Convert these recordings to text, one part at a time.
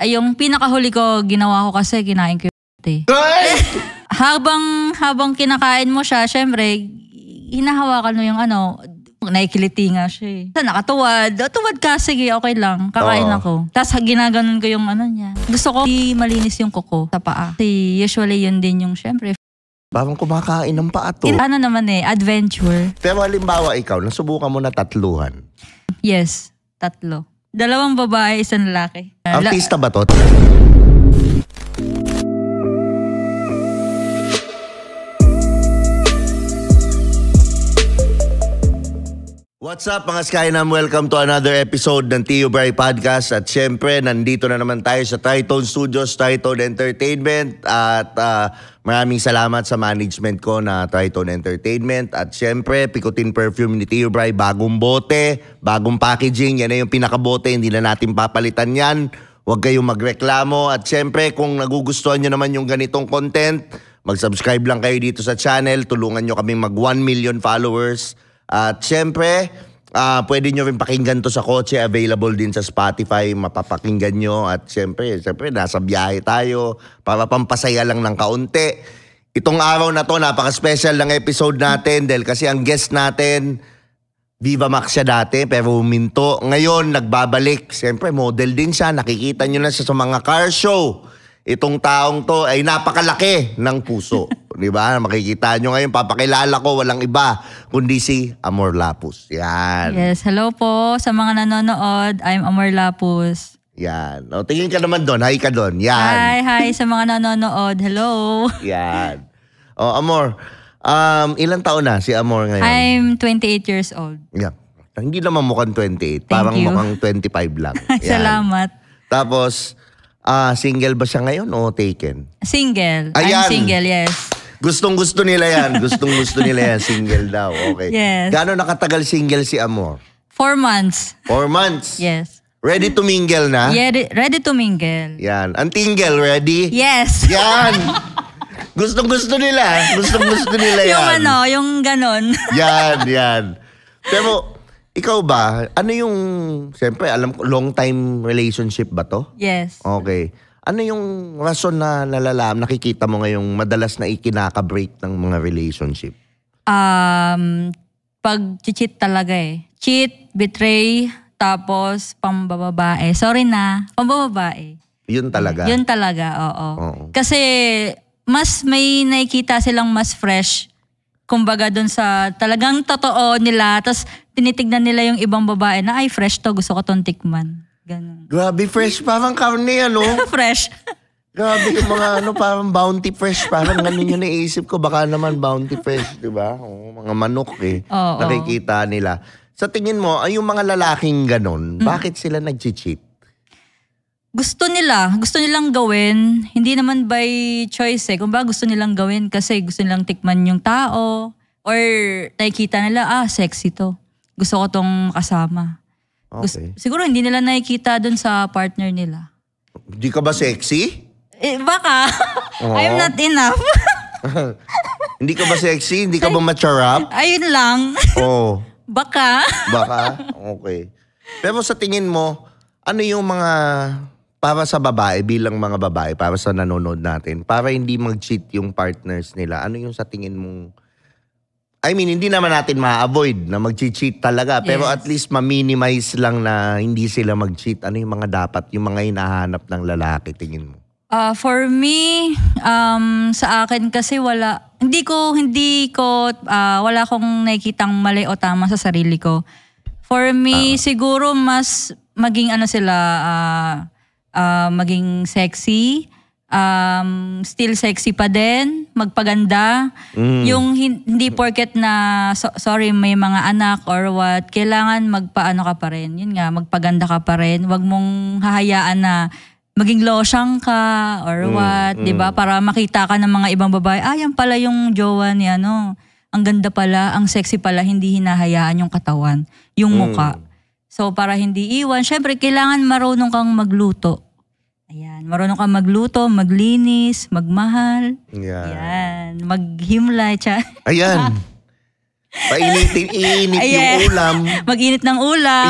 Ay, yung pinakahuli ko, ginawa ko kasi kinain ko yung habang kinakain mo siya, syempre, hinahawakan mo yung nakikiliti nga siya eh. Nakatuwad. Tuwad ka, sige, okay lang. Kakain ako. Tapos ginaganon ko yung niya. Gusto ko malinis yung kuko sa paa. Kasi usually yun din yung syempre. Parang kumakain ng paa to. Naman adventure. Pero halimbawa ikaw, nasubukan mo na tatluhan? Yes, 3. 2 babae, 1 lalaki. Artista ba to? What's up mga Skynam? Welcome to another episode ng Tio Bray Podcast. At syempre, nandito na naman tayo sa Tritone Studios, Tritone Entertainment. At maraming salamat sa management ko na Tritone Entertainment. At syempre, Picotin Perfume ni Tio Bray, bagong bote, bagong packaging. Yan na yung pinakabote, hindi na natin papalitan yan. Huwag kayong magreklamo. At syempre, kung nagugustuhan nyo naman yung ganitong content, mag-subscribe lang kayo dito sa channel. Tulungan nyo kaming mag 1 million followers. At syempre, pwede nyo rin pakinggan to sa kotse. Available din sa Spotify, mapapakinggan nyo. At syempre, nasa biyahe tayo para pampasaya lang ng kaunti. Itong araw na to, napaka-special ng episode natin dahil kasi ang guest natin, Viva Max siya dati pero huminto. Ngayon, nagbabalik. Syempre, model din siya. Nakikita nyo na siya sa mga car show. Itong taong to ay napakalaki ng puso. Diba? Makikita nyo ngayon, papakilala ko, walang iba, kundi si Amor Lapus. Yan. Yes, hello po sa mga nanonood. I'm Amor Lapus. Yan. O, tingin ka naman doon. Hi ka doon. Yan. Hi sa mga nanonood. Hello. Yan. O, Amor, ilang taon na si Amor ngayon? I'm 28 years old. Yeah. Hindi naman mukhang 28. Parang mukhang 25 lang. Salamat. Tapos, single ba siya ngayon o taken? Single. Ayan. I'm single, yes. Gustong-gusto nila yan. Gustong-gusto nila yan. Single daw. Okay. Yes. Gaano nakatagal single si Amor? 4 months. 4 months? Yes. Ready to mingle na? Yeah, ready to mingle. Yan. Ang tingle, ready? Yes. Yan. Gustong-gusto nila. Gustong-gusto nila yan. Yung ganon. Yan. Pero, ikaw ba, ano yung, siyempre, alam ko, long time relationship ba to? Yes. Okay. Ano yung rason na nakikita mo ngayong madalas na ikinaka-break ng mga relationship? Pag-cheat talaga eh. Cheat, betray, tapos pambababae. Sorry na, pambababae. Yun talaga? Yun talaga, oo. Kasi mas may nakikita silang mas fresh. Kumbaga dun sa talagang totoo nila. Tapos tinitignan nila yung ibang babae na ay fresh to, gusto ko tong tikman. Ganun. Grabe, fresh. Parang karne, Fresh. Grabe yung mga parang Bounty Fresh. Parang ganun yung naisip ko. Baka naman Bounty Fresh, di ba? Mga manok eh. Oo. Nakikita nila. Sa tingin mo, ay yung mga lalaking ganun, bakit sila nag-cheat? Gusto nilang gawin. Hindi naman by choice eh. Kung ba gusto nilang gawin kasi gusto nilang tikman yung tao. Or nakikita nila, sexy to. Gusto ko tong kasama. Okay. Siguro hindi nila nakikita dun sa partner nila. Di ka ba sexy? Baka. I'm not enough. Hindi ka ba sexy? Hindi ka ba mature? Ayun lang. Oo. Baka. Okay. Pero sa tingin mo, ano yung mga, para sa babae, bilang mga babae, para sa nanonood natin, para hindi mag-cheat yung partners nila, ano yung sa tingin mong, hindi naman natin ma-avoid na mag-cheat talaga. Pero at least ma-minimize lang na hindi sila mag-cheat. Ano yung mga dapat, yung mga hinahanap ng lalaki, tingin mo? For me, sa akin kasi wala akong nakikitang mali o tama sa sarili ko. For me, siguro mas maging maging sexy, still sexy pa din, magpaganda. Yung hindi porket na, sorry, may mga anak or what, kailangan magpaano ka pa rin. Yun nga, magpaganda ka pa rin. Huwag mong hahayaan na maging losyang ka or what, di ba? Para makita ka ng mga ibang babae, yan pala yung jowa ni ang ganda pala, ang sexy pala, hindi hinahayaan yung katawan, yung muka. So para hindi iwan, syempre kailangan marunong kang magluto. Ayan, marunong kang magluto, maglinis, magmahal. Ayan, maghimlay. Ayan. Iinit yung ulam. Mag-init ng ulam.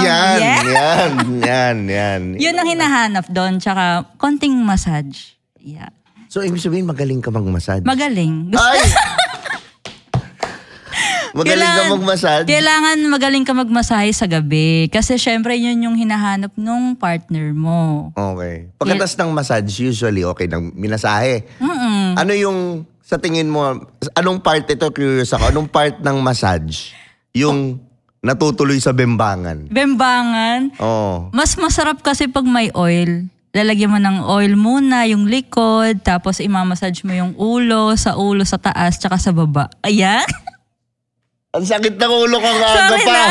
Yan. Yun ang hinahanap doon. Tsaka konting massage. Yeah. So, ibig sabihin, magaling ka mag-massage? Magaling. Ay! Magaling ka mag-massage? Kailangan magaling ka magmasahe sa gabi. Kasi syempre yun yung hinahanap nung partner mo. Okay. Pagkatas ng massage, usually, okay, nang minasahe. Ano yung, sa tingin mo, anong part ito, curious ako, anong part ng massage yung natutuloy sa bembangan? Bembangan? Oo. Mas masarap kasi pag may oil. Lalagyan mo ng oil muna, yung likod, tapos imamassage mo yung ulo, sa taas, tsaka sa baba. Ayan. Ang sakit ng ulo kang aga pa.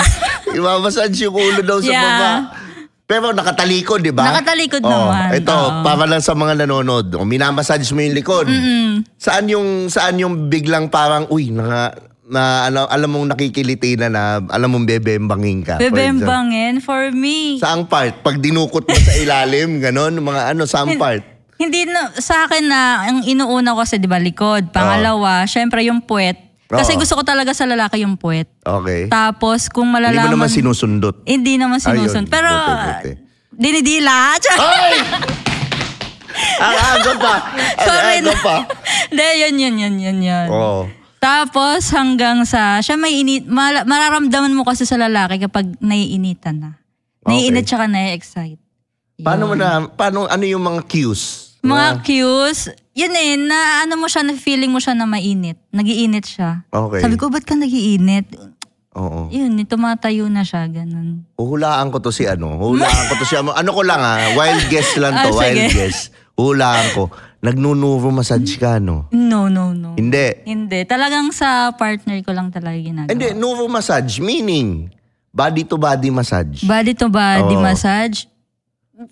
Imamassage yung ulo daw sa baba. Pero nakatalikod, di ba? Nakatalikod naman. Ito, para lang sa mga nanonood. Minamassage mo yung likod. Saan yung biglang parang, alam mong nakikiliti na alam mong bebembangin ka? Bebembangin for me. Saang part? Pag dinukot mo sa ilalim, ganon, saang part? Hindi na, sa akin na, ang inuuna ko kasi, di ba, likod. Pangalawa, syempre yung puwet. Kasi gusto ko talaga sa lalaki yung puwet. Okay. Tapos kung malalaman... Hindi mo naman sinusundot. Hindi naman sinusundot. Pero buti. Dinidila. Ay! Ang aga pa. Sorry na. Pa. Hindi, yun. Oo. Tapos hanggang sa... Siya may init... Mararamdaman mo kasi sa lalaki kapag naiinitan na. Naiinit tsaka nai-excite. Ano yung mga cues? Mga cues, yun na ano mo siya, na feeling mo siya na mainit. Nagiinit siya. Okay. Sabi ko, ba't ka nagiinit? Oo. Yun, tumatayo na siya, ganun. Hulaan ko to si ano ko lang wild guess lang to, wild guess. Hulaan ko, nagnunuro massage ka, no? No. Hindi. Talagang sa partner ko lang talaga ginagawa. Hindi, nuro massage, meaning, body to body massage. Body to body massage?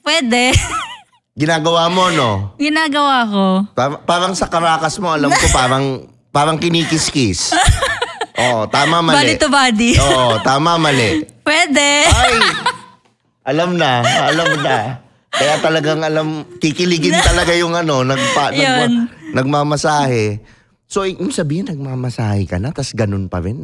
Pwede. Ginagawa mo, no? Ginagawa ko. Parang sa Caracas mo, alam ko, parang kinikis-kis. Tama, mali. Body to body. Tama, mali. Pwede. Ay! Alam na. Kaya talagang kikiligin talaga yung nagmamasahe. So, yung sabihin, nagmamasahe ka na, tas ganun pa rin,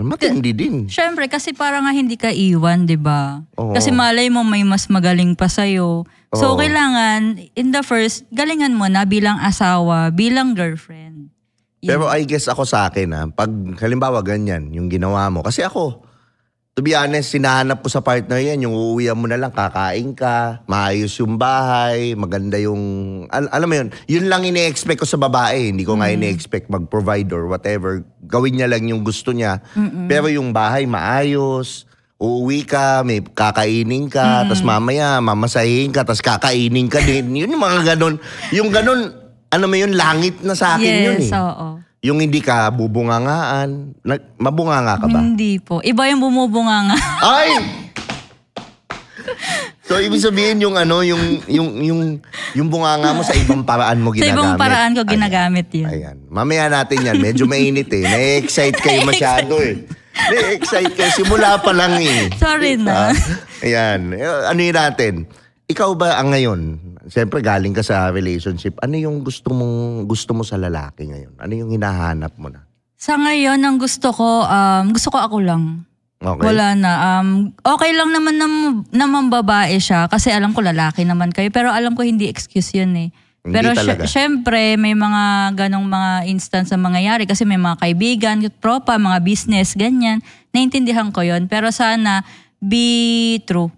matindi din. Siyempre, kasi parang nga hindi ka iwan, di ba? Kasi malay mo may mas magaling pa sa'yo. So, kailangan, in the first, galingan mo na bilang asawa, bilang girlfriend. Pero I guess ako sa akin, pag halimbawa ganyan, yung ginawa mo. Kasi ako, to be honest, sinahanap ko sa partner yan, yung uuwihan mo na lang, kakain ka, maayos yung bahay, maganda yung, alam mo yun lang ine-expect ko sa babae. Hindi ko nga ine-expect mag-provide or whatever. Gawin niya lang yung gusto niya. Pero yung bahay maayos, uuwi ka, may kakainin ka, tas mamaya mamasahin ka, tas kakainin ka din. Yun yung mga ganon. Yung ganon, langit na sa akin yun eh. Yes, oo. Yung hindi ka bubungangaan. Mabunganga ka ba? Hindi po. Iba yung bumubunganga. Ay! So, ibig sabihin yung yung bunganga mo sa ibang paraan mo ginagamit. Sa ibang paraan ko ginagamit yun. Ayan. Mamaya natin yan. Medyo mainit eh. Na-excite kayo masyado eh. Na-excite kayo. Simula pa lang eh. Sorry na. Ayan. Ano yun natin? Ikaw ba ang ngayon? Siyempre galing ka sa relationship. Ano yung gusto mo sa lalaki ngayon? Ano yung hinahanap mo na? Sa ngayon, ang gusto ko ako lang. Okay. Wala na. Okay lang naman babae siya kasi alam ko lalaki naman kayo. Pero alam ko hindi excuse yun eh. Hindi pero talaga. Syempre may mga ganong mga instance na mangyayari kasi may mga kaibigan, tropa, mga business, ganyan. Naintindihan ko yun. Pero sana be true.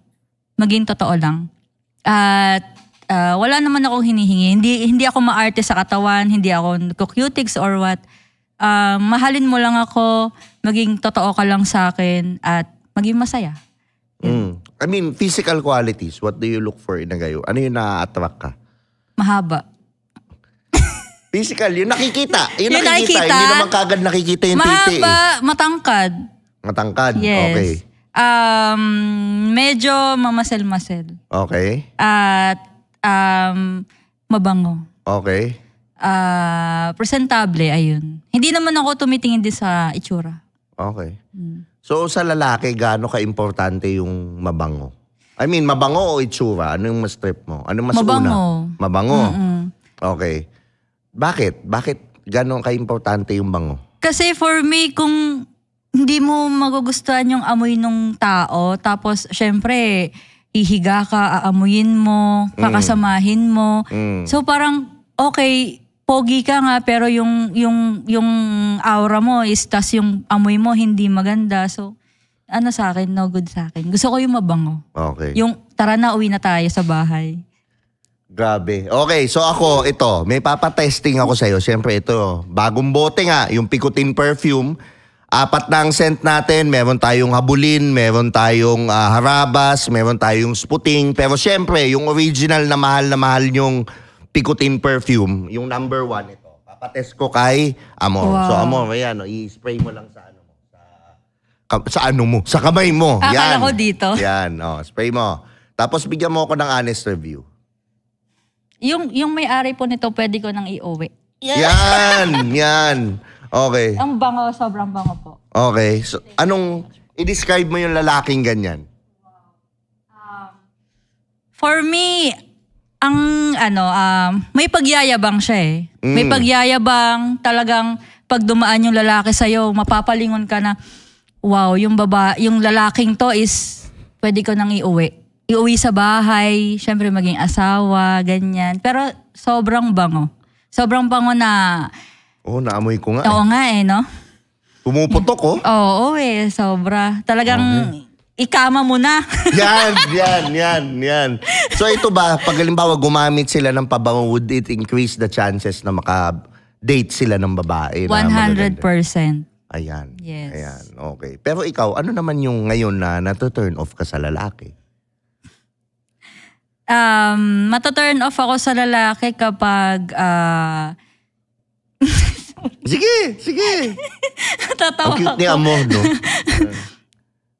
Maging totoo lang. At wala naman akong hinihingi. Hindi ako maarte sa katawan, hindi ako cutics or what. Mahalin mo lang ako, maging totoo ka lang sa akin, at maging masaya. I mean, physical qualities, what do you look for in a guy? Ano yung na-attract ka? Mahaba. Physical, yung nakikita. Yung nakikita. Hindi naman kagad nakikita yung titi. Mahaba, matangkad. Matangkad? Yes. Okay. Medyo mamasel-masel. Okay. At mabango. Okay. Presentable, ayun. Hindi naman ako tumitingin din sa itsura. Okay. So sa lalaki, gaano ka-importante yung mabango? I mean, mabango o itsura? Ano yung mas trip mo? Ano mas mabango. una? Mabango. Okay. Bakit? Bakit gaano ka-importante yung bango? Kasi for me, kung hindi mo magugustuhan yung amoy ng tao. Tapos, syempre, hihiga ka, aamuyin mo, kakasamahin mo. So, parang, okay, pogi ka nga, pero yung aura mo is, tas yung amoy mo hindi maganda. So, ano sa akin, no good sa akin. Gusto ko yung mabango. Okay. Yung, tara na, uwi na tayo sa bahay. Grabe. Okay, so ako, ito, may papatesting ako sa'yo. Siyempre, ito, bagong bote nga, yung Picotin perfume. 4 na ang scent natin. Meron tayong habulin, meron tayong harabas, meron tayong sputing. Pero siyempre, yung original na mahal yung Picotin perfume, yung number 1 ito. Papatest ko kay Amor. Wow. So Amor, ayan, i-spray mo lang sa ano mo. Sa kamay mo. Akala ko dito. Yan, spray mo. Tapos bigyan mo ako ng honest review. Yung may-ari po nito, pwede ko nang iuwi. Yan. Okay. Ang bango, sobrang bango po. Okay. So, i-describe mo yung lalaking ganyan? For me, may pagyayabang siya eh. May pagyayabang, talagang pag dumaan yung lalaki sa'yo, mapapalingon ka na, wow, yung lalaking to is, pwede ko nang iuwi. Iuwi sa bahay, syempre maging asawa, ganyan. Pero sobrang bango. Sobrang bango na... naamoy ko nga. Oo nga eh, no? Pumuputok ko. Oo sobra. Talagang ikama mo na. Yan. So ito ba, pag halimbawa gumamit sila ng pabango, would it increase the chances na maka-date sila ng babae? 100%. Ayan. Yes. Ayan, okay. Pero ikaw, ano naman yung ngayon na nato-turn off ka sa lalaki? Mato-turn off ako sa lalaki kapag... Sige. Tatawa Ang cute ako. ni Amor, no?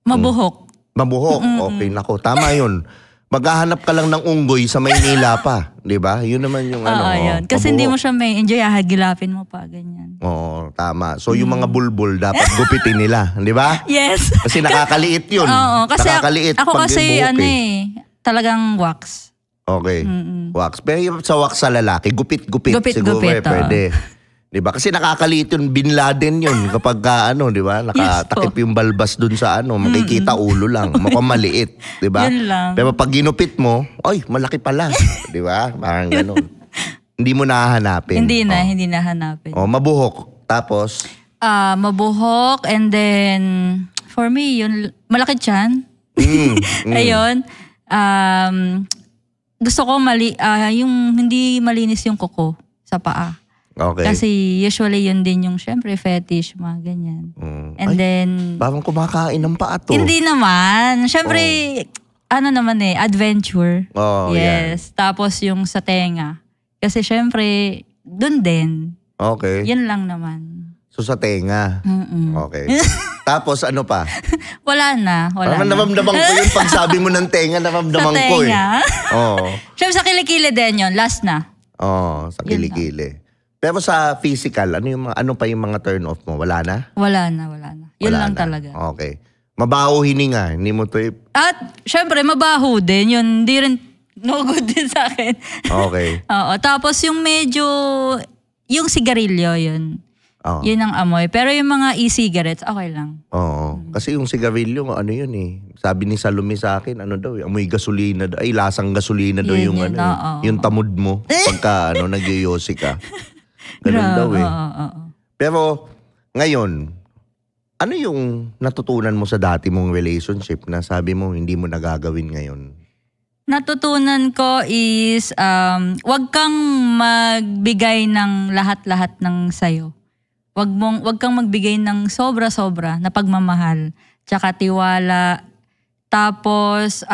Mabuhok. Mabuhok. Okay, nako. Tama yun. Maghahanap ka lang ng unggoy sa Maynila pa. Di ba? Yun naman yung yun. Kasi hindi mo siya may enjoy, hagilapin mo pa, ganyan. Oo, tama. So yung mga bulbul, dapat gupitin nila. Di ba? Yes. Kasi nakakaliit yun. Oo, kasi nakakaliit ako pag kasi yung buhok, talagang wax. Okay. Wax. Pero yung sa wax sa lalaki, gupit-gupit. Siguro pwede. Diba? Kasi nakakaliit yun, Bin Laden yun. Kapag diba? Nakatakip yung balbas dun sa makikita ulo lang. Mukhang maliit. Diba? Yun lang. Pero pag ginupit mo, ay, malaki pala. Diba? Parang ganun. Hindi mo nahahanapin. Hindi na hanapin. Mabuhok. Tapos? Mabuhok and then, for me, yun, malaki tiyan. Ayun. Gusto ko yung hindi malinis yung kuko sa paa. Okay. Kasi usually yun din yung syempre fetish, mga ganyan. And then... Parang kumakain ng paa to. Hindi naman. Syempre, adventure. Yes. Yan. Tapos yung sa tenga. Kasi syempre, dun din. Okay. Yan lang naman. So sa tenga. Okay. Tapos ano pa? Wala na. Namamdaman ko yun. Pag sabi mo ng tenga, namamdaman ko eh. Sa tenga? Oo. Syempre sa kilikili din yun. Last na. Sa kilikili. Pero sa physical, ano pa yung mga turn off mo? Wala na? Wala na. Yun lang talaga. Okay. Mabaho hininga. Hindi mo to At syempre, mabaho din. Yun, hindi rin no good din sa akin. Okay. Oo. Tapos yung medyo, yung sigarilyo yun. Yun ang amoy. Pero yung mga e-cigarettes, okay lang. Oo. Kasi yung sigarilyo, yun eh. Sabi ni Salome sa akin, amoy gasolina. Ay, lasang gasolina daw yung yung tamod mo. Pagka nagyoyosi ka. Ganun daw eh. Pero ngayon, ano yung natutunan mo sa dati mong relationship na sabi mo hindi mo nagagawin ngayon? Natutunan ko is wag kang magbigay ng lahat-lahat ng sayo. Wag kang magbigay ng sobra-sobra na pagmamahal, tsaka tiwala, tapos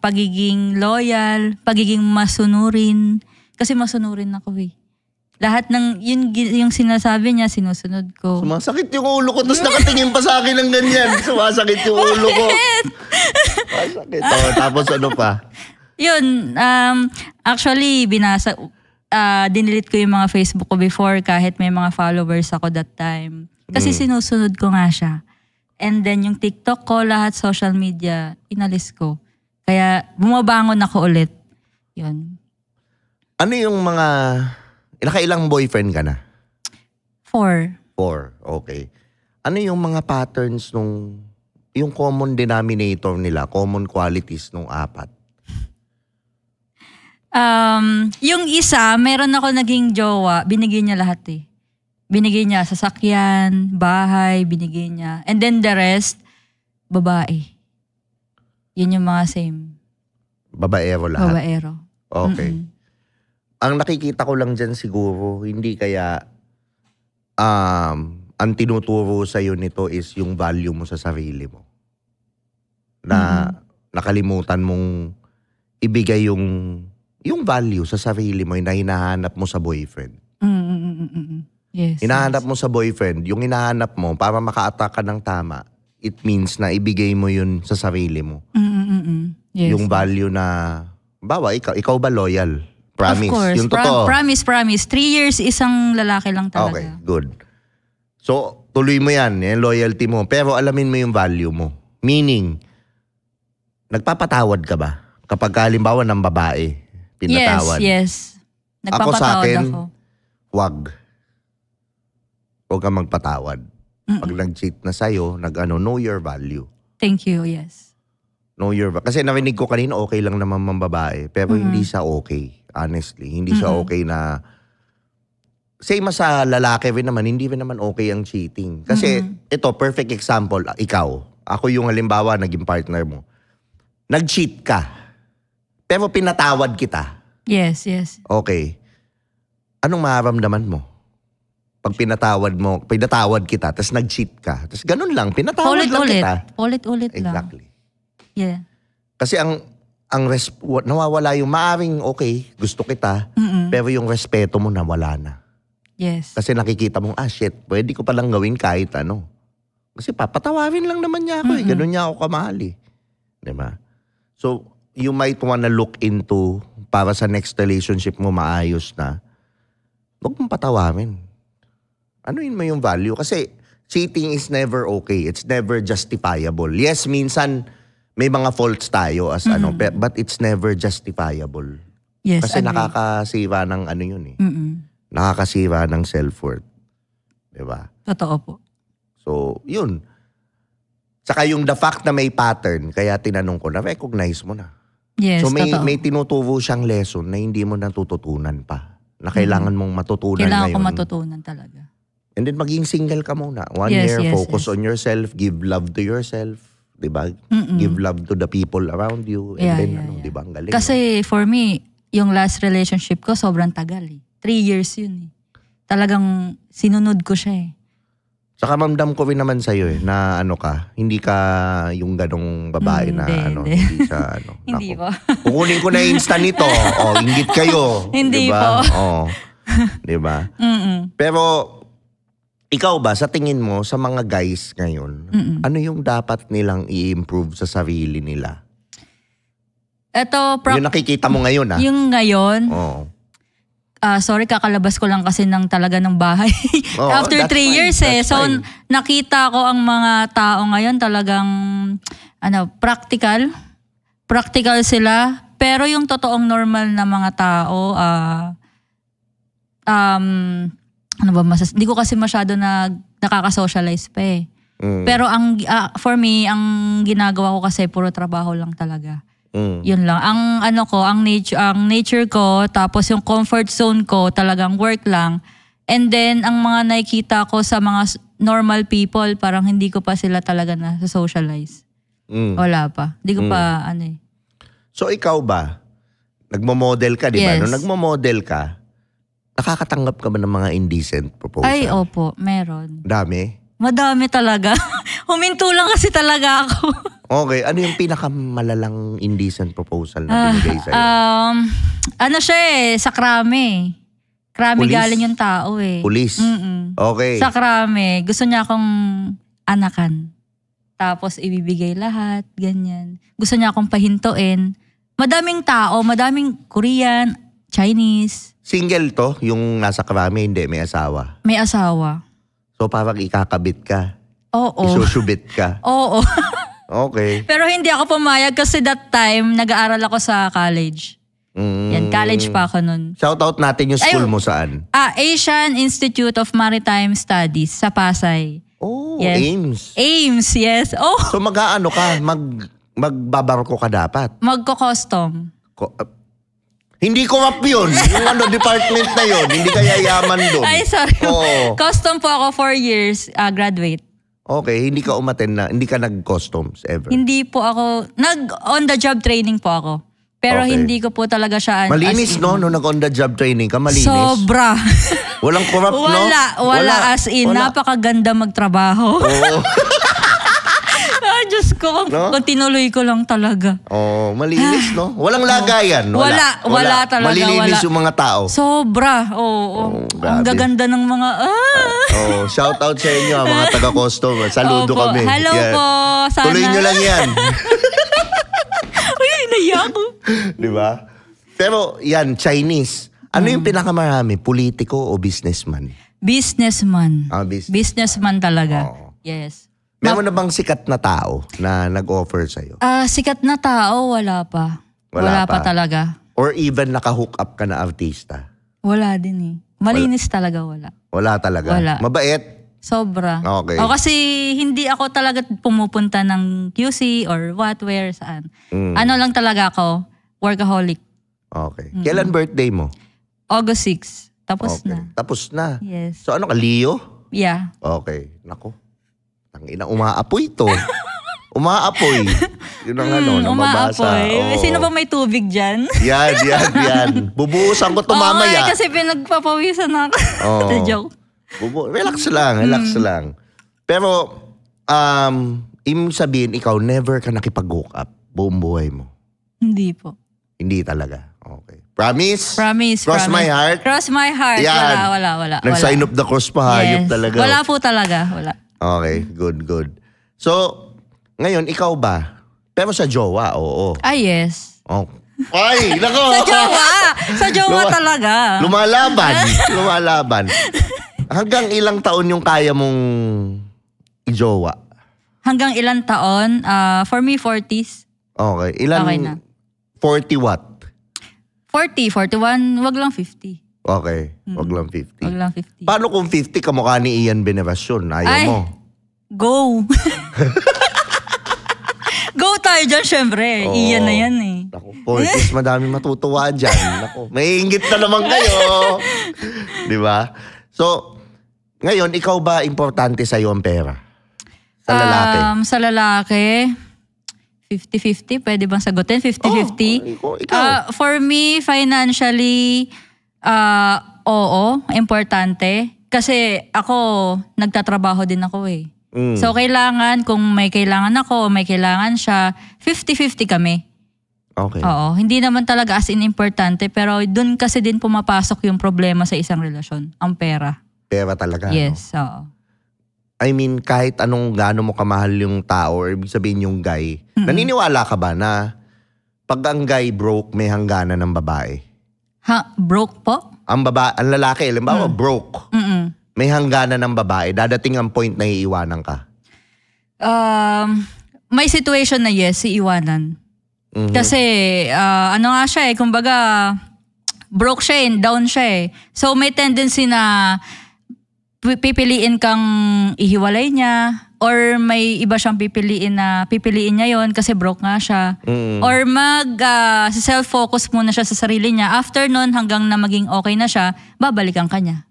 pagiging loyal, pagiging masunurin. Kasi masunurin ako eh. Lahat ng yung sinasabi niya, sinusunod ko. Sumasakit yung ulo ko, tapos nakatingin pa sa akin ng ganyan. Sumasakit yung ulo ko. Sumasakit. Tapos ano pa? Yun, actually, dinilit ko yung mga Facebook ko before kahit may mga followers ako that time. Kasi sinusunod ko nga siya. And then yung TikTok ko, lahat social media, inalis ko. Kaya bumabangon ako ulit. Yun. Ano yung mga... Nakailang boyfriend ka na? 4. 4, okay. ano yung mga patterns yung common denominator nila, common qualities nung apat? Yung isa, meron ako naging jowa, binigay niya lahat eh. Binigay niya sasakyan, bahay, binigay niya. And then the rest, babae. Yun yung mga same. Babaero lahat? Babaero. Okay. Ang nakikita ko lang dyan siguro, hindi kaya ang tinuturo sa'yo nito is yung value mo sa sarili mo. Na nakalimutan mong ibigay yung value sa sarili mo na hinahanap mo sa boyfriend. Yes. Hinahanap mo sa boyfriend, yung hinahanap mo para maka-attack ka ng tama, it means na ibigay mo yun sa sarili mo. Yes. Yung value na, bawa, ikaw ba loyal? Promise. Of course. Yung totoo. Promise. 3 years, isang lalaki lang talaga. Okay, good. So, tuloy mo yan, yung loyalty mo. Pero alamin mo yung value mo. Meaning, nagpapatawad ka ba? Kapag halimbawa ng babae, pinatawad. Yes. Nagpapatawad ako. Sa akin, ako. wag. Huwag kang magpatawad. Pag nag-cheat na sa'yo, know your value. Thank you, yes. Know your value. Kasi narinig ko kanina, okay lang naman mga babae. Pero hindi siya okay. Honestly. Hindi siya okay na... Same sa lalaki rin naman, hindi rin naman okay ang cheating. Kasi ito, perfect example, ikaw. Ako yung halimbawa, naging partner mo. Nag-cheat ka. Pero pinatawad kita. Yes. Okay. Anong maramdaman mo? Pag pinatawad kita, tapos nag-cheat ka. Tapos ganun lang, pinatawad lang kita. Ulit-ulit lang. Exactly. Yeah. Kasi nawawala yung maaring okay, gusto kita, pero yung respeto mo nawala na. Yes. Kasi nakikita mong, shit, pwede ko palang gawin kahit ano. Kasi papatawarin lang naman niya ako Ganun niya ako kamahal eh. Diba? So, you might wanna look into, para sa next relationship mo maayos na, huwag mong patawarin. Anuin mo yung value? Kasi cheating is never okay. It's never justifiable. Yes, minsan may mga faults tayo as but it's never justifiable. Yes, kasi agree. nakakasira ng yun eh. Nakakasira ng self-worth. Diba? Totoo po. So, yun. Saka yung the fact na may pattern, kaya tinanong ko, na-recognize mo na. Yes, so, may totoo. tinuturo siyang lesson na hindi mo natututunan pa. Na kailangan mong matutunan Kailangan ngayon. ko matutunan talaga. And then maging single ka muna. 1 Yes, year, yes, focus on yourself, give love to yourself. Diba? Give love to the people around you. And then, diba? Ang galing. Kasi for me, yung last relationship ko, sobrang tagal eh. 3 years yun eh. Talagang sinunod ko siya eh. Saka mamdam ko rin naman sa'yo eh, na hindi ka yung ganong babae na hindi siya Hindi po. Kukunin ko na instant nito. Inggit kayo. Hindi diba? po. Diba? Pero, ikaw ba, sa tingin mo, sa mga guys ngayon, ano yung dapat nilang i-improve sa sarili nila? Ito, yung nakikita mo ngayon Yung ngayon, sorry, kakalabas ko lang kasi talaga ng bahay. After 3 years So, nakita ko ang mga tao ngayon talagang, practical. Practical sila. Pero yung totoong normal na mga tao, hindi ko kasi masyado nakaka-socialize pa eh. Pero for me, ang ginagawa ko kasi puro trabaho lang talaga. Yun lang. Ang nature ko, tapos yung comfort zone ko, talagang work lang. And then, ang mga nakikita ko sa mga normal people, parang hindi ko pa sila talaga na-socialize. Wala pa. Hindi ko pa, So, ikaw ba? Nagmo-model ka, di ba? Yes. Nung nagmo-model ka, nakakatanggap ka ba ng mga indecent proposal? Ay, opo. Meron. Dami? Madami talaga. Huminto lang kasi talaga ako. Okay. Ano yung pinakamalalang indecent proposal na binigay sa'yo? Siya sa krame. Krame Police? galing yung tao eh. Police? Okay. Sa krame. Gusto niya akong anakan. Tapos ibibigay lahat. Ganyan. Gusto niya akong pahintuin. Madaming tao. Madaming Korean, Chinese. Single to? Yung nasa krame, hindi. May asawa? May asawa. So parang ikakabit ka? Oo. Isusubit ka? Oo. Okay. Pero hindi ako pumayag kasi that time, nag-aaral ako sa college. Yan, college pa ako nun. Shoutout natin yung school mo saan? Asian Institute of Maritime Studies sa Pasay. Oh, Yes. Ames, yes. Oh, So mag-aano ka? Magbabarko ka dapat. magko-custom. Hindi corrupt yun. Yung department na yun. Hindi ka yayaman doon. Ay, sorry. Oo. Custom po ako 4 years, graduate. Okay, hindi ka hindi ka nag-customs ever. Hindi po ako, on-the-job training po ako. Pero Okay. hindi ko po talaga siya Malinis, no? Nung nag-on-the-job training ka, malinis. Sobra. Walang corrupt, no? Wala as in. Wala. Napakaganda magtrabaho. Oo. Diyos ko, No? kung tinuloy ko lang talaga. Oh, malinis, no? Walang lagayan. Wala talaga. Malilinis wala. yung mga tao. Sobra. Oo. Ang grabe. gaganda ng mga, Oh, shout out sa inyo, mga taga-customer. Saludo Opo. kami. Hello Yan. po. Sana. Tuloy nyo lang yan. Uy, naiyak ko. Di ba? Pero yan, Chinese. Ano yung pinakamarami? Politiko o businessman? Businessman. Business. Businessman talaga. Oo. Yes. Meron na bang sikat na tao na nag-offer sa'yo? Sikat na tao, wala pa. Wala Wala pa pa. talaga. Or even naka-hook up ka na artista? Wala din eh. Malinis talaga, wala. Wala talaga? Wala. Mabait? Sobra. Okay. O kasi hindi ako talaga pumupunta ng QC or what, where, saan. Ano lang talaga ako, workaholic. Okay. Kailan birthday mo? August 6. Tapos Okay. na. Tapos na. Yes. So ano ka, Leo? Yeah. Okay. Nako. Tangina, umaapoy to. Umaapoy. Yun ang nang mabasa. Umaapoy. Oo. Sino ba may tubig dyan? Yan. Bubuhusan ko to mamaya. Kasi pinagpapawisan ako. Oo. Joke. Relax lang. Pero, ibig sabihin, ikaw never ka nakipag-hook up buong buhay mo. Hindi po. Hindi talaga. Okay. Promise? Promise. Cross my heart? Cross my heart. Yan. Wala. Nag-sign up the cross pa, hayop Yes. talaga. Wala po talaga. Wala. Okay, good. So, ngayon, ikaw ba? Pero sa jowa, oo. Yes. Oh. Ay, nako! Sa jowa talaga. Lumalaban. Hanggang ilang taon yung kaya mong i-jowa? Hanggang ilang taon? For me, 40s. Okay. Ilan? Okay na. 40 what? 40, 41, wag lang 50. Okay. Wag lang 50. Wag lang 50. Paano kung 50 kamukha ni Ian Veneracion? Ayaw Ay. mo? Go! Go tayo dyan, syempre. Oo. Iyan na yan eh. Naku, 40s, madami matutuwa dyan. Naku, may ingit na naman kayo. Di ba? So, ngayon, ikaw ba importante sa'yo ang pera? Sa lalaki? Sa lalaki, 50-50. Pwede bang sagutin? 50-50? Ikaw. For me, financially, oo, importante. Kasi ako, nagtatrabaho din ako eh. So, kailangan, kung may kailangan ako o may kailangan siya, 50-50 kami. Okay. Oo, hindi naman talaga as in importante, pero dun kasi din pumapasok yung problema sa isang relasyon, ang pera. Pera talaga. Yes, no? oo. I mean, kahit anong gaano mo kamahal yung tao or ibig sabihin yung guy, naniniwala ka ba na pag ang guy broke, may hangganan ng babae? Broke po? Ang lalaki, halimbawa, broke. May hangganan ng babae. Dadating ang point na iiwanan ka. May situation na yes, iiwanan. Kasi, ano nga siya eh, kumbaga, broke siya eh, down siya eh. So may tendency na pipiliin kang ihiwalay niya or may iba siyang pipiliin niya yon kasi broke nga siya. Or self-focus muna siya sa sarili niya. After nun, hanggang na maging okay na siya, babalikan ka niya.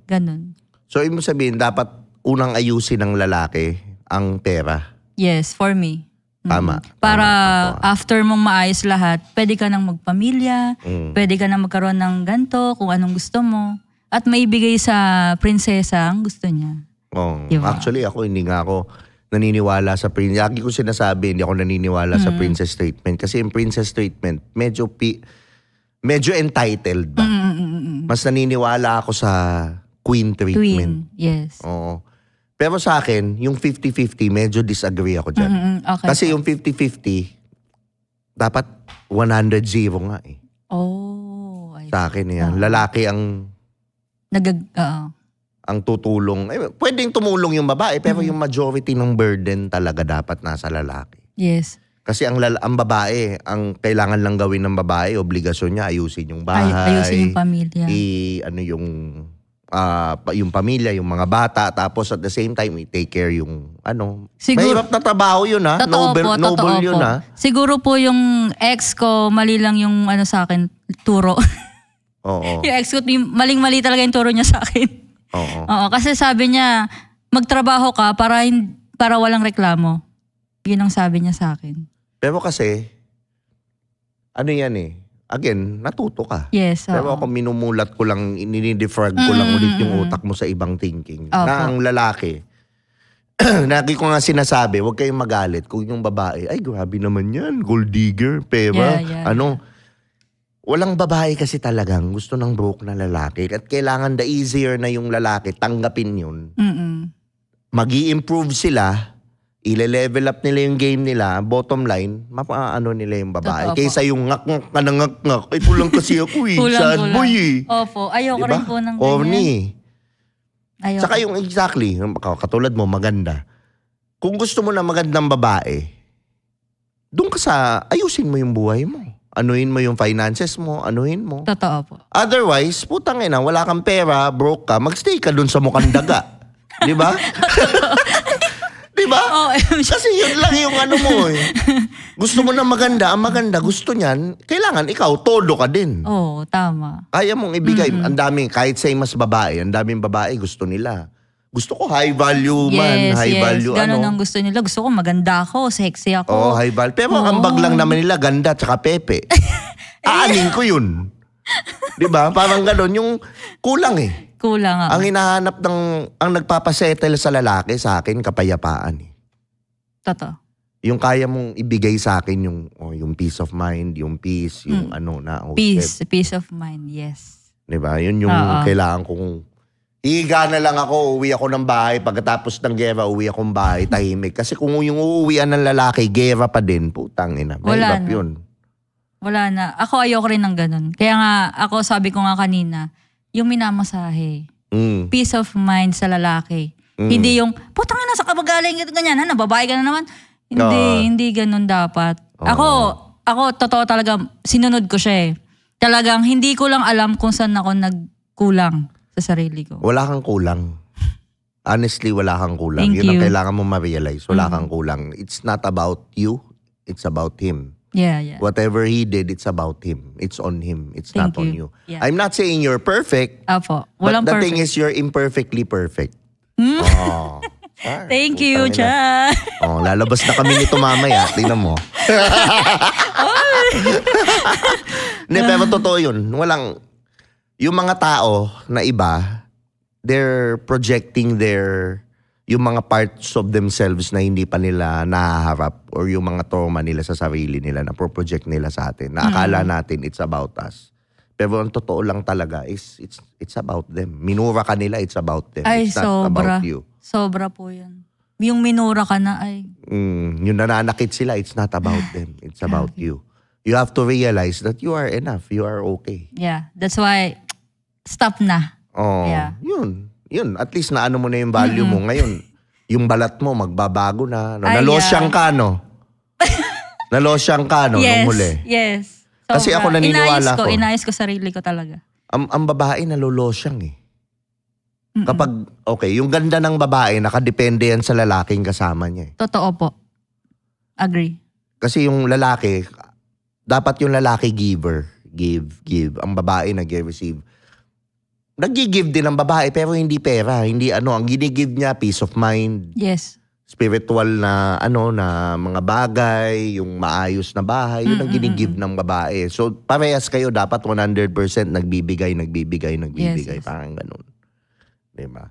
Ganun. So, ibig sabihin, dapat unang ayusin ng lalaki ang pera. Yes, for me. Tama. Para Tama. after mong maayos lahat, pwede ka nang magpamilya, pwede ka nang magkaroon ng ganto, kung anong gusto mo. At may ibigay sa prinsesa ang gusto niya. Oh, Diba? Actually, hindi nga ako naniniwala sa princess. Lagi ko sinasabi, hindi ako naniniwala sa princess treatment. Kasi yung princess treatment, medyo entitled ba? Mas naniniwala ako sa queen treatment. Twin, yes. Oo. Pero sa akin, yung 50-50, medyo disagree ako dyan. Okay. Kasi yung 50-50, dapat 100-0 nga eh. Oh, Sa akin yan. Lalaki ang tutulong. Pwedeng tumulong yung babae, pero yung majority ng burden talaga dapat nasa lalaki. yes. Kasi ang babae, ang kailangan lang gawin ng babae, obligasyon niya, ayusin yung bahay. Ayusin yung pamilya. yung pamilya, yung mga bata, tapos at the same time, i-take care yung Siguro, mahirap na trabaho yun ha. totoo Noble yun po. ha. Siguro po yung ex ko, mali lang yung sa akin, turo. Oo. Yung ex ko, maling-mali talaga yung turo niya sa akin. Oo, kasi sabi niya, magtrabaho ka para walang reklamo. Yun ang sabi niya sa akin. Pero kasi, yan eh. Again, natuto ka. Yes. Pero ako minumulat ko lang, dinidefrag ko lang ulit yung utak mo sa ibang thinking. Na ang lalaki, lagi ko nga sinasabi, huwag kayong magalit kung yung babae, ay grabe naman yan, gold digger, pera, Walang babae kasi talagang gusto ng broke na lalaki. At kailangan the easier na yung lalaki, tanggapin yun. Mag-i-improve sila, ile-level up nila yung game nila, bottom line, mapaano nila yung babae. Totoo Kaysa yung ngak-ngak ka na ngak-ngak, ay kulang kasi ako eh, sad boy eh. Opo, ayoko rin po ng ganyan. Corny. Ayoko. Saka yung exactly, katulad mo, maganda. Kung gusto mo na magandang babae, doon ka sa, ayusin mo yung buhay mo. Anuhin mo yung finances mo, anuhin mo. Totoo po. Otherwise, putang ina, wala kang pera, broke ka, magstay ka doon sa mukhang daga. Di ba? Di ba? Kasi yun lang yung mo eh. Gusto mo na maganda, ang maganda, gusto niyan, kailangan ikaw, todo ka din. Oo, tama. Kaya mong ibigay, ang daming, kahit say mas babae, ang daming babae, gusto nila. Gusto ko high value man, high value Ganon ang gusto nila. Gusto ko maganda ako, sexy ako. Oo, high value. Pero ang ambag lang naman nila, ganda tsaka pepe. Aanin ko yun. Di ba? Parang ganon, yung kulang eh. Kulang ako. Ang hinahanap ang nagpapasettle sa lalaki sa akin, kapayapaan eh. Totoo. Yung kaya mong ibigay sa akin yung peace of mind, yung peace, yung Peace of mind, yes. Diba? Yun yung kailangan kong, higa na lang ako, uwi ako ng bahay, pagkatapos ng gera, uwi akong bahay, tahimik. Kasi kung yung uuwian ng lalaki, gera pa din, putang ina. Mahirap yun. Wala na. Ako ayoko rin ng ganun. Kaya nga, ako sabi ko nga kanina, yung minamasahe. Peace of mind sa lalaki. Hindi yung, putang ina, sa kabagaling, ganyan, nababae ka na naman. Hindi ganun dapat. Ako, totoo talaga, sinunod ko siya eh. Talagang, hindi ko lang alam kung saan ako nagkulang sa sarili ko. Wala kang kulang. Honestly, wala kang kulang. Thank Yun you. ang kailangan mo ma-realize. Wala kang kulang. It's not about you. It's about him. Yeah. Whatever he did, it's about him. It's on him. It's not on you. Yeah. I'm not saying you're perfect. Apo. But Walang the perfect. thing is, you're imperfectly perfect. Thank you, Cha. Lalabas na kami nito mamaya. Tingnan mo. Hindi, pero totoo yun. Yung mga tao na iba, they're projecting yung mga parts of themselves na hindi pa nila nahaharap or yung mga trauma nila sa sarili nila na pro-project nila sa atin. Na akala natin it's about us. Pero ang totoo lang talaga is it's about them. Minura ka nila, it's about them. Ay, it's not about you. Sobra po yun. Yung minura ka na ay... Yung nananakit sila, it's not about them. It's about you. You have to realize that you are enough. You are okay. Yeah, that's why, stop na. Yeah. Yun. At least naano mo na yung value mo. Ngayon, yung balat mo, magbabago na. Nalosyang ka, no? Nalosyang ka, no? Yes, nung huli. yes. Kasi ako naniniwala ko. Inayos ko sarili ko talaga. Ang babae nalolosyang eh. Kapag, yung ganda ng babae, nakadepende yan sa lalaking kasama niya eh. Totoo po. Agree. Kasi yung lalaki, dapat yung lalaki giver. Give. Ang babae nag-receive. Nag-give din ang babae pero hindi pera. Hindi ang ginigive niya, peace of mind. Yes. Spiritual na na mga bagay, yung maayos na bahay, yun ang ginigive ng babae. So parehas kayo dapat 100% nagbibigay. Yes. Parang ganun. Diba?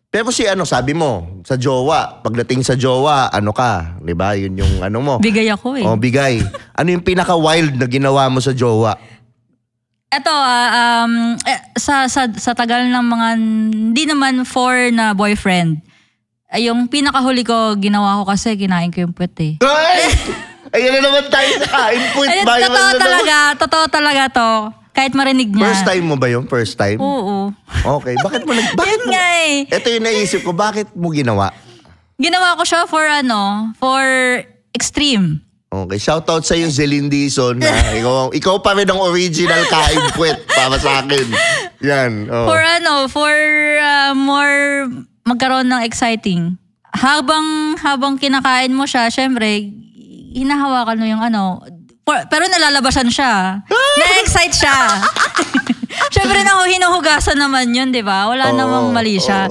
Pero sabi mo, sa jowa, pagdating sa jowa, ka? Diba? Yun yung mo. Bigay ako eh. Bigay. Ano yung pinaka-wild na ginawa mo sa jowa? Ito, sa tagal ng mga, hindi naman for na boyfriend. Yung pinakahuli ko, ginawa ko kasi kinain ko yung puwet eh. Ay! Ayan na naman tayo sa kain puwet ba? Totoo talaga to. Kahit marinig niya. First time mo ba yun? First time? Oo. Okay. Bakit mo Yun nga eh. Ito yung naisip ko, bakit mo ginawa? Ginawa ko siya for extreme. Okay. Shoutout sa iyo, Celine Dizon. Ikaw pa rin ang original kain puwet para sa akin. Yan. Oh. For more magkaroon ng exciting. Habang kinakain mo siya, syempre, hinahawakan mo yung pero nalalabasan siya. Na-excite siya. Syempre hinuhugasan naman yun, di ba? Wala namang mali siya.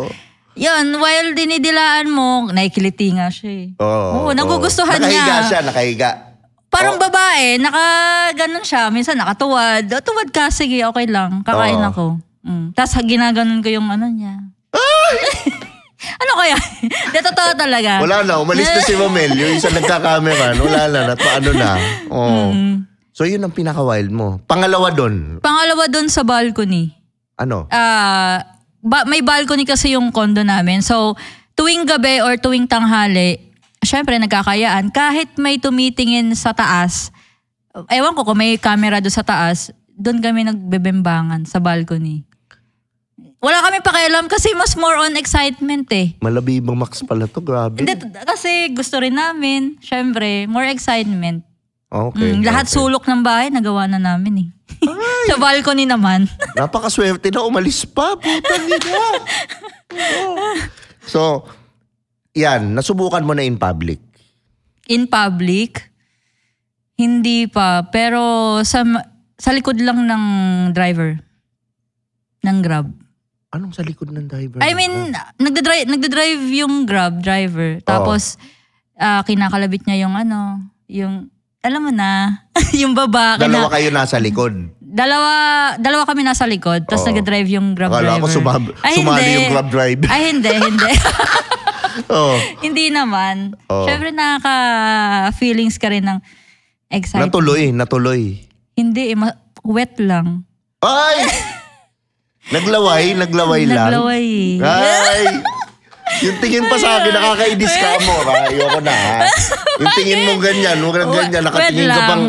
Yun, while dinidilaan mo, nakikiliti nga siya. Oo, nagugustuhan niya. Nakahiga. Parang babae, nakaganon siya. Minsan nakatuwad. Tuwad ka, sige, okay lang. Kakain ako. Tapos ginaganon ko yung niya. Ano kaya? Di, totoo talaga. Wala na, umalis na si Mamel. Yung isa nagka-camera, wala na, paano na. So yun ang pinaka-wild mo. Pangalawa doon sa balcony. Ano? May balcony kasi yung condo namin. So, tuwing gabi or tuwing tanghali, syempre nagkakayaan. Kahit may tumitingin sa taas, ewan ko kung may camera doon sa taas, doon kami nagbebembangan sa balcony. Wala kami pakialam kasi mas more on excitement eh. Malabibang Max pala to, grabe. Hindi, kasi gusto rin namin, syempre, more excitement. Okay. Lahat sulok ng bahay, nagawa na namin eh. Sa balcony naman. Napakaswerte na umalis pa, putang ina. So, yan, nasubukan mo na in public? In public? Hindi pa, pero sa likod lang ng driver. Ng Grab. Anong sa likod ng driver? I mean, nagdadrive yung Grab driver. Tapos, kinakalabit niya yung yung, alam mo na, yung baba. Dalawa kayo nasa likod? Dalawa kami nasa likod. Tapos nagdadrive yung Grab driver. Akala ko sumali yung Grab driver. Ay, hindi. Hindi naman. Siyempre nakaka-feelings ka rin ng excitement. Natuloy. Hindi, wet lang. Ay! Naglaway lang. Naglaway. Ay! Yung tingin pa sa akin, nakakainis ka mo. Ayoko na ha. Yung tingin mo ganyan, ganyan, nakatingin ka pang...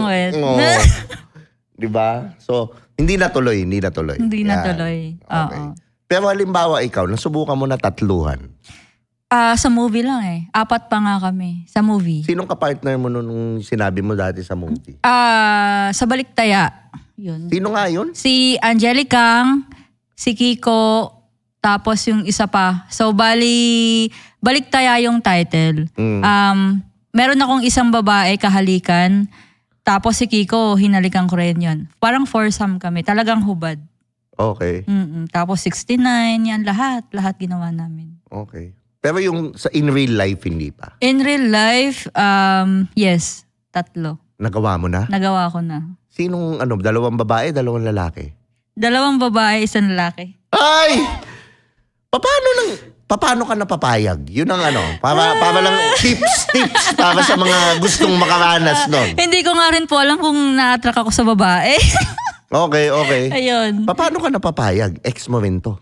Diba? So, hindi natuloy. Hindi natuloy. Okay. Pero halimbawa ikaw, nasubukan mo na tatluhan. Sa movie lang eh. 4 pa nga kami. Sa movie. Sinong kapartner mo nung sinabi mo dati sa movie? Sa Baliktaya. Yun. Sino nga yun? Si Angelicang, si Kiko, tapos yung isa pa. So, Baliktaya yung title. Meron akong isang babae, kahalikan. Tapos si Kiko, hinalikan ko rin yun. Parang foursome kami. Talagang hubad. Okay. Tapos 69, yan. Lahat ginawa namin. Okay. Pero yung in real life, hindi pa? In real life, yes. 3. Nagawa mo na? Nagawa ko na. Sinong 2 babae, 2 lalaki? 2 babae, 1 lalaki. Ay! Paano ka napapayag? Yun ang para lang tips para sa mga gustong makaranas nun. Hindi ko nga rin po alam kung na-attract ako sa babae. Okay. Ayun. Paano ka napapayag? Ex mo rin to?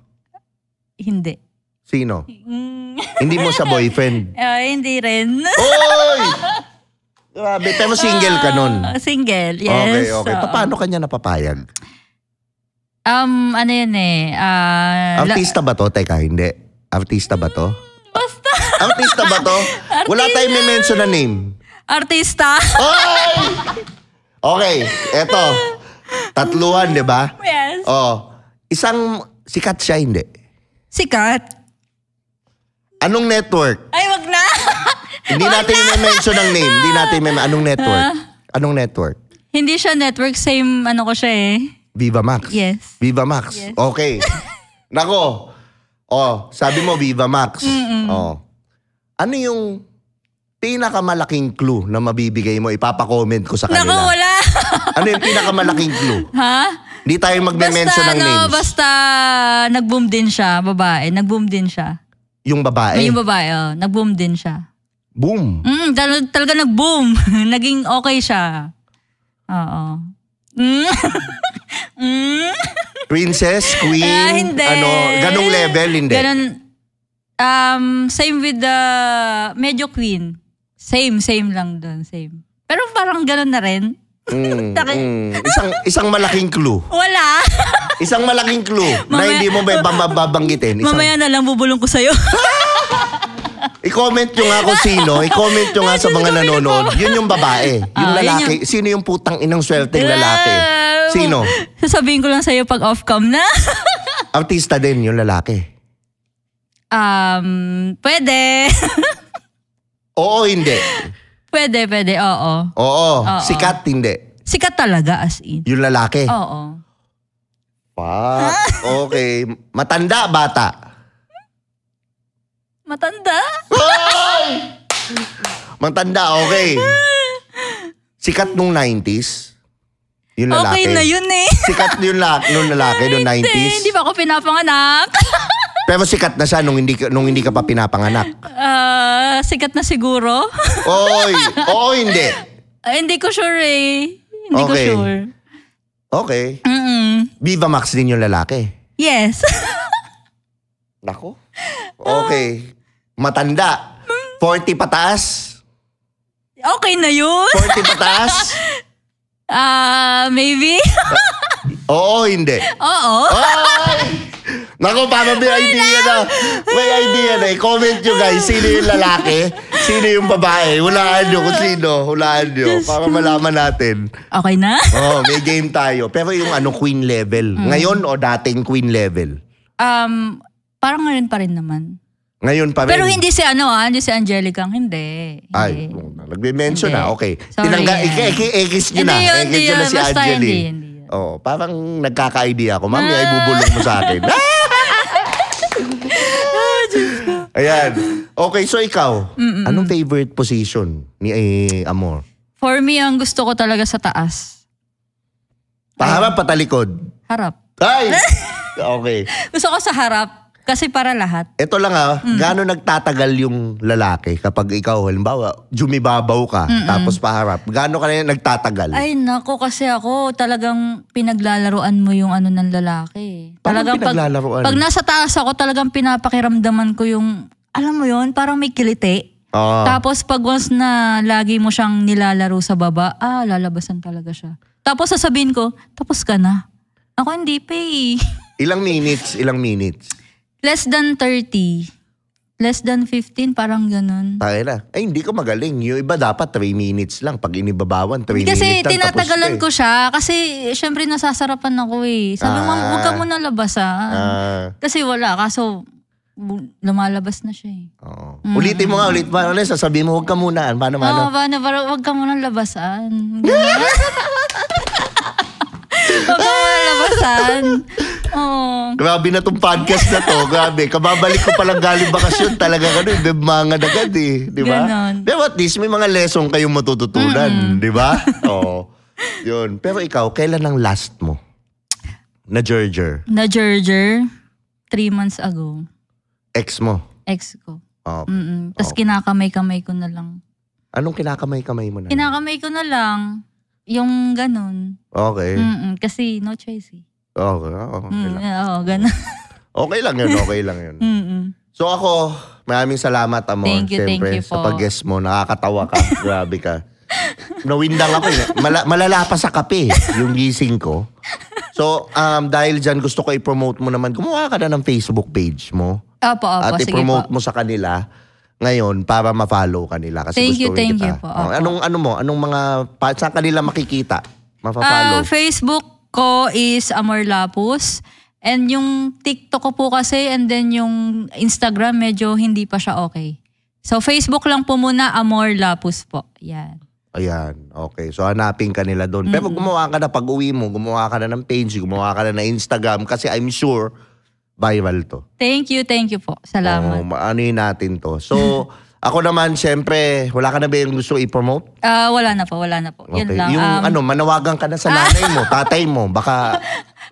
Hindi. Sino? Hindi mo sa boyfriend? Hindi rin. Oy! Grabe, pero single ka nun? Single, yes. Okay. Paano ka niya napapayag? Ano yun eh. Artista ba to? Teka, hindi. Artista ba to? Basta. Artista ba to? Wala tayong may mention na name. Artista. Oy! Okay, eto. 3, di ba? Yes. Isang sikat siya, hindi? Sikat? Anong network? Ay, wag na. Hindi natin i-mention ang name. Hindi natin anong network? Anong network? Hindi siya network. Same ko siya eh. Viva Max? Yes. Viva Max? Yes. Okay. Nako. Sabi mo Viva Max. Ano yung pinakamalaking clue na mabibigay mo? Ipapa-comment ko sa kanila. Naku, wala. Ano yung pinakamalaking clue? Ha? Hindi tayo magme-mention ng names. Basta nag-boom din siya, babae. Nag-boom din siya. Yung babae? Yung babae, nag-boom din siya. Boom? Talaga nag-boom. Naging okay siya. Oo. Princess, queen, hindi. Ganong level, hindi? Same with the medyo queen. Same lang doon, same. Pero parang ganon na rin. Isang malaking clue. Wala. Isang malaking clue na hindi mo babanggitin. Mamaya na lang bubulong ko sa'yo. I-comment nyo nga kung sino. I-comment nyo nga sa mga nanonood. Yun yung babae. Yung lalaki. Sino yung putang inang swerteng lalaki? Sino? Sasabihin ko lang sa'yo pag off-cam na. Artista din yung lalaki. Pwede. Oo, hindi. Pwede, oo. Oo. Sikat, hindi. Sikat talaga, as in. Yung lalaki. Oo. Fuck. Okay. Matanda, bata? Matanda? Matanda, okay. Sikat nung 90s? Yung lalaki. Okay na yun eh. Sikat yung nung lalaki nung 90s? Hindi pa ako pinapanganak. Pero sikat na siya nung hindi ka pa pinapanganak. Sikat na siguro. Oo, hindi. Hindi ko sure eh. Hindi ko sure. Okay. Viva Max din yung lalaki. Yes. Nako. Okay. Matanda. 40 pataas. Okay na yun. 40 pataas. Maybe. Oo, hindi. Oo. Nako, para may idea na. May idea na. I-comment nyo guys, sino yung lalaki, sino yung babae. Hulaan nyo kung sino. Hulaan nyo. Para malaman natin. Okay na? May game tayo. Pero yung queen level. Ngayon o dating queen level? Parang ngayon pa rin naman. Ngayon pa rin. Pero hindi si hindi si Angelica. Hindi. Ay, nagbe-mention na. Okay. Sorry. Ekis nyo na. Ekis nyo na si Angeli. Oo, parang nagkaka-idea ako. Mami, ay bubulong mo sa akin. Ayan. Okay, so ikaw, anong favorite position ni Amor? For me, ang gusto ko talaga sa taas. Paharap, patalikod? Harap. Ay! Okay. Gusto ko sa harap. Kasi para lahat. Ito lang gaano nagtatagal yung lalaki kapag ikaw, halimbawa, jumibabaw ka, tapos paharap. Gaano ka na nagtatagal? Ay, nako, kasi ako talagang pinaglalaruan mo yung ng lalaki. Talagang pinaglalaruan? Pag nasa taas ako, talagang pinapakiramdaman ko yung, alam mo yun, parang may kiliti. Tapos pag once na lagi mo siyang nilalaro sa baba, lalabasan talaga siya. Tapos sasabihin ko, tapos ka na. Ako hindi pa eh. Ilang minutes? Less than 30. Less than 15, parang ganun. Tayo na. Ay, hindi ko magaling. Yung iba dapat 3 minutes lang. Pag inibabawan, 3 minutes lang. Kasi tinatagalan ko siya. Kasi syempre nasasarapan ako eh. Sabi mo, huwag ka muna labasan. Kasi wala. Kaso lumalabas na siya eh. Ulitin mo nga. Sasabihin mo, huwag ka muna. Paano? Huwag ka muna labasan. Huwag ka muna labasan. Grabe na tong podcast na to. Grabe. Kababalik ko palang galing bakasyon. Talaga mga agad eh. Di ba? Pero at least may mga lesson kayong matututunan. Di ba? Yun. Pero ikaw, kailan ang last mo? Na-jerger? 3 months ago. Ex mo? Ex ko. Tapos kinakamay-kamay ko na lang. Anong kinakamay-kamay mo na? Kinakamay ko na lang. Yung ganun. Okay. Kasi no choice eh. Okay lang. Ganun. Okay lang yun. So ako, maraming salamat, Amor. Thank you sa pag-guest mo. Nakakatawa ka. Grabe ka. Nawindang ako. Malala pa sa kape yung gising ko. So, dahil dyan, gusto ko i-promote mo naman. Gumawa ka na ng Facebook page mo. Opo, at sige i-promote po. mo sa kanila ngayon para ma-follow kanila. Kasi thank gusto you kita. po. Anong mga, saan kanila makikita? Ma-follow? Facebook ko is Amor Lapus. And yung TikTok ko po kasi and then yung Instagram medyo hindi pa siya okay. So Facebook lang po muna, Amor Lapus po. Yan. Ayan, okay. So hanapin ka nila doon. Pero gumawa ka na pag uwi mo, gumawa ka na ng page, gumawa ka na ng Instagram kasi I'm sure viral to. Thank you po. Salamat. Anoyin natin to. So, ako naman, syempre, wala ka na ba yung gusto i-promote? Wala na po. Okay. Yun lang. Yung manawagan ka na sa nanay mo, tatay mo, baka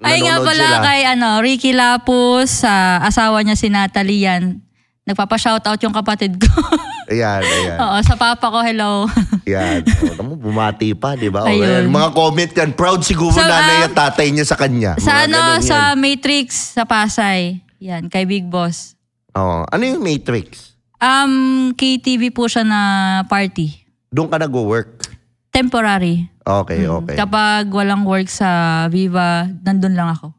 ay nga pala sila. Kay Ricky Lapus, asawa niya si Natalie yan. Nagpapa-shoutout yung kapatid ko. Ayan. Oo, sa papa ko, hello. Yan. Bumati pa, di ba? Ayun. Mga comment yan. Proud siguro nanay at tatay niya sa kanya. Sa sa Matrix, sa Pasay. Yan, kay Big Boss. Ano yung Matrix? KTV po siya na party. Doon ka nag-work? Temporary. Okay. Kapag walang work sa Viva, nandun lang ako.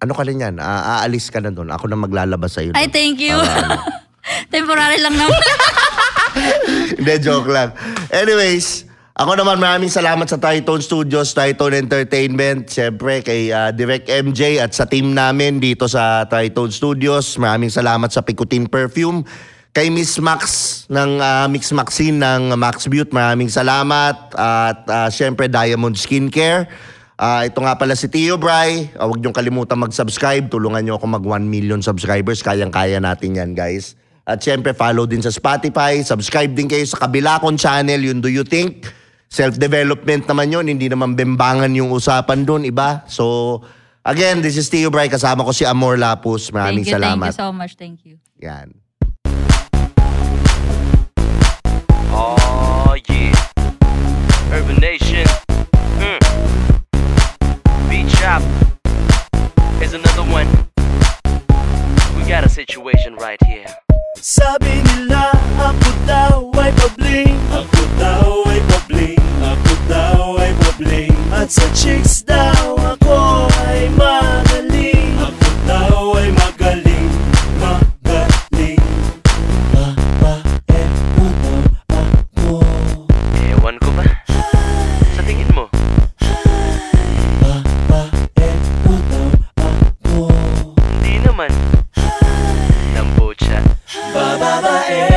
Ano ka rin yan? Aalis ka na doon. Ako na maglalabas sa'yo. Ay, thank you. Temporary lang naman. Hindi, joke lang. Anyways, Ako naman, maraming salamat sa Tritone Studios, Tritone Entertainment, siyempre kay Direct MJ at sa team namin dito sa Tritone Studios. Maraming salamat sa Picotin Perfume. Kay Miss Max ng Mix Maxine ng Max Beauty, maraming salamat. At siyempre Diamond Skincare. Ito nga pala si Tio Bry. Huwag niyong kalimutan mag-subscribe. Tulungan niyo ako mag 1 million subscribers. Kayang-kaya natin yan, guys. At siyempre follow din sa Spotify. Subscribe din kayo sa kabila kong channel, yung Do You Think? Self-development naman yun, hindi naman bembangan yung usapan doon, iba. So, again, this is Tio Bry, kasama ko si Amor Lapus. Maraming salamat. Thank you so much, thank you. Yan. Oh, yeah. Urban Nation. Beat Shop. Here's another one. We got a situation right here. Sabi nila ako daw ay pabling, ako daw ay pabling, ako daw ay pabling. At sa chicks daw ako ay magaling, ako daw ay magaling, magaling. Babae mo daw ako. Ewan ko ba? Sa tingin mo? Babae mo daw ako. Hindi naman. Lambo siya. Babae